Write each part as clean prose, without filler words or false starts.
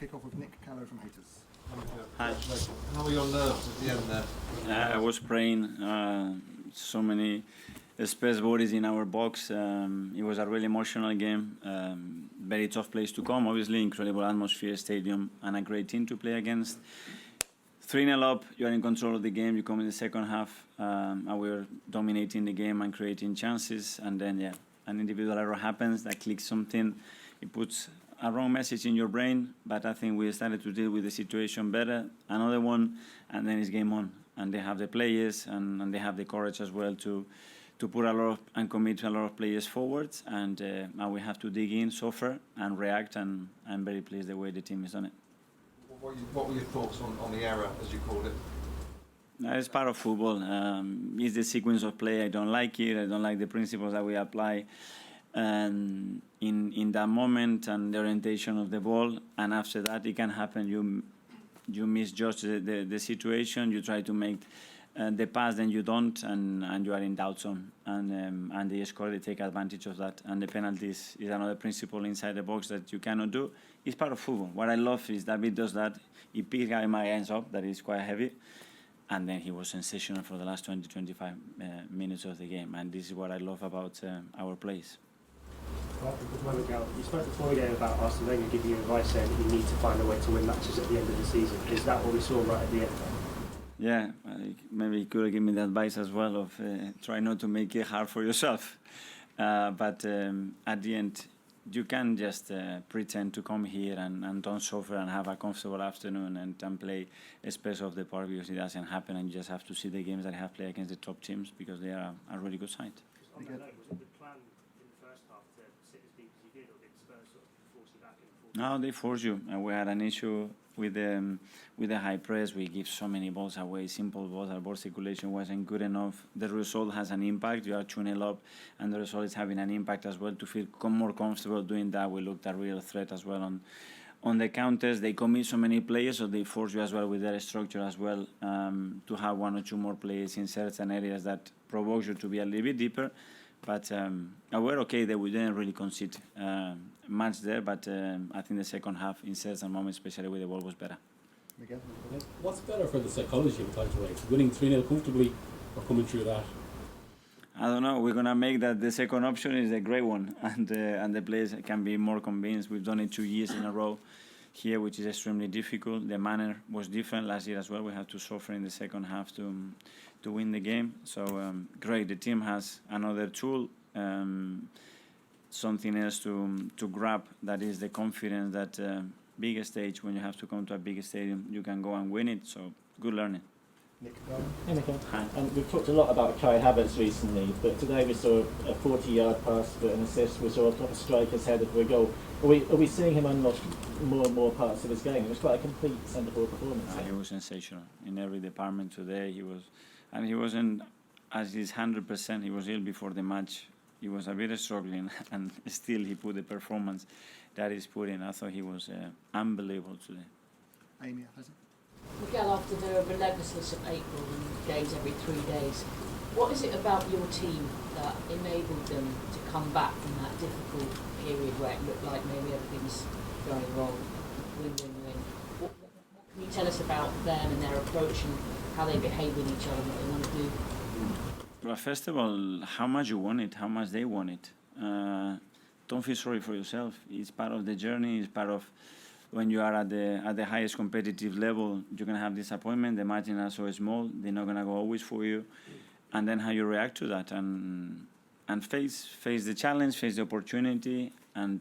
kick off with Nick Callow from Haters. Hi. How were your nerves at the end there? I was praying. So many space bodies in our box. It was a really emotional game. Very tough place to come. Obviously, incredible atmosphere, stadium, and a great team to play against. 3-0 up, you are in control of the game. You come in the second half, and we were dominating the game and creating chances. And then, an individual error happens that clicks something. It puts a wrong message in your brain. But I think we started to deal with the situation better. Another one, and then it's game on. And they have the players, and they have the courage as well to put a lot of, and commit a lot of players forwards. And now we have to dig in, suffer, and react. And I'm very pleased the way the team is done it. What were your thoughts on the error, as you called it? It's part of football. It's the sequence of play. I don't like it. I don't like the principles that we apply in that moment and the orientation of the ball. And after that, it can happen. You misjudge the situation. You try to make the pass, then you don't, and you are in doubt zone. And they score. They take advantage of that. And the penalties is another principle inside the box that you cannot do. It's part of football. What I love is David does that. He picks my hands up. That is quite heavy. And then he was sensational for the last 20-25 minutes of the game. And this is what I love about our plays. You spoke before the game about Arsene Wenger giving you advice saying that you need to find a way to win matches at the end of the season. Is that what we saw right at the end? Yeah, maybe he could have given me the advice as well of try not to make it hard for yourself. But at the end, you can't just pretend to come here and don't suffer and have a comfortable afternoon and play a space of the park, because it doesn't happen, and you just have to see the games that have played against the top teams because they are a really good side. Was it the plan in the first half to sit as deep as you did, or did Spurs sort of force you back and forth? No, they force you, and we had an issue with the high press. We give so many balls away, simple balls. Our ball circulation wasn't good enough. The result has an impact. You are 2-0 up, and the result is having an impact as well. To feel more comfortable doing that, we looked at real threat as well on the counters. They commit so many players, so they force you as well with their structure as well to have one or two more players in certain areas that provoke you to be a little bit deeper. But we're okay that we didn't really concede much there, but I think the second half, in certain moments, especially with the ball, was better. Miguel? What's better for the psychology of a title race? Winning 3-0 comfortably or coming through that? I don't know. We're going to make that the second option is a great one, and the players can be more convinced. We've done it 2 years in a row here, which is extremely difficult. The manner was different last year as well. We had to suffer in the second half to win the game. So great. The team has another tool, something else to grab. That is the confidence that bigger stage, when you have to come to a bigger stadium, you can go and win it. So good learning. Nick? Hey, Mikel. Hi. We've talked a lot about Kai Havertz recently, but today we saw a 40-yard pass for an assist. We saw a striker's header for a goal. Are we seeing him unlock more and more parts of his game? It was quite a complete centre-forward performance. He was sensational in every department today. He wasn't as his 100%. He was ill before the match. He was a bit struggling, and still he put the performance that he's put in. I thought he was unbelievable today. Amy? Mikel, after the relentlessness of April and games every 3 days, what is it about your team that enabled them to come back from that difficult period where it looked like maybe everything's going wrong? Win. What can you tell us about them and their approach and how they behave with each other and what they want to do? Well, first of all, how much you want it, how much they want it. Don't feel sorry for yourself. It's part of the journey. It's part of when you are at the highest competitive level. You're gonna have disappointment. The margins are so small; they're not gonna go always for you. And then how you react to that, and face the challenge, face the opportunity, and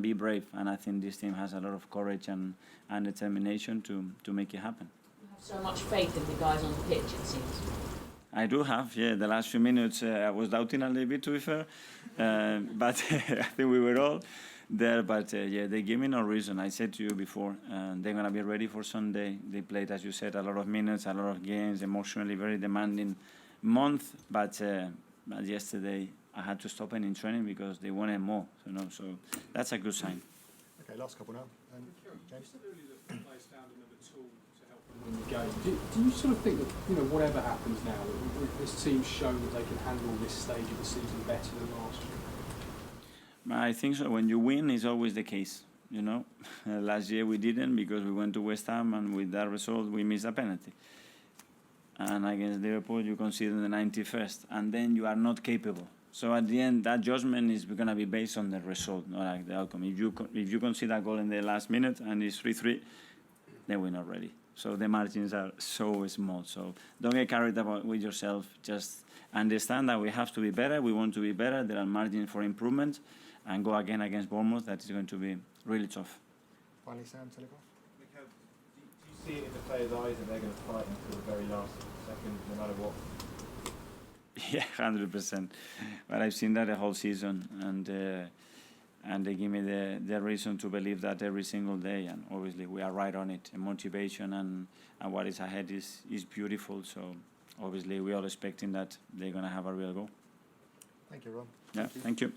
be brave. And I think this team has a lot of courage and determination to make it happen. You have so much faith in the guys on the pitch, it seems. I do have, the last few minutes I was doubting a little bit, to be fair, but I think we were all there. But they give me no reason. I said to you before, they're going to be ready for Sunday. They played, as you said, a lot of minutes, a lot of games, emotionally very demanding month. But yesterday I had to stop in training because they wanted more, so that's a good sign. Okay, last couple now. James? Win the game. Do you sort of think that, whatever happens now, that this team's shown that they can handle this stage of the season better than last year? I think so. When you win, it's always the case. you know. Last year we didn't because we went to West Ham and with that result we missed a penalty. And against Liverpool you conceded in the 91st and then you are not capable. So at the end that judgment is going to be based on the result, not like the outcome. If you concede a goal in the last minute and it's 3-3, then we're not ready. So the margins are so small. So don't get carried away with yourself. Just understand that we have to be better. We want to be better. There are margins for improvement. And go again against Bournemouth. That is going to be really tough. Finally, Sam, Telegraph. Mikel, do you see it in the players' eyes that they're going to fight until the very last second, no matter what? Yeah, 100%. But I've seen that the whole season, and they give me the reason to believe that every single day. And obviously, we are right on it. And motivation and what is ahead is beautiful. So obviously, we are all expecting that they're going to have a real goal. Thank you, Ron. Yeah, thank you.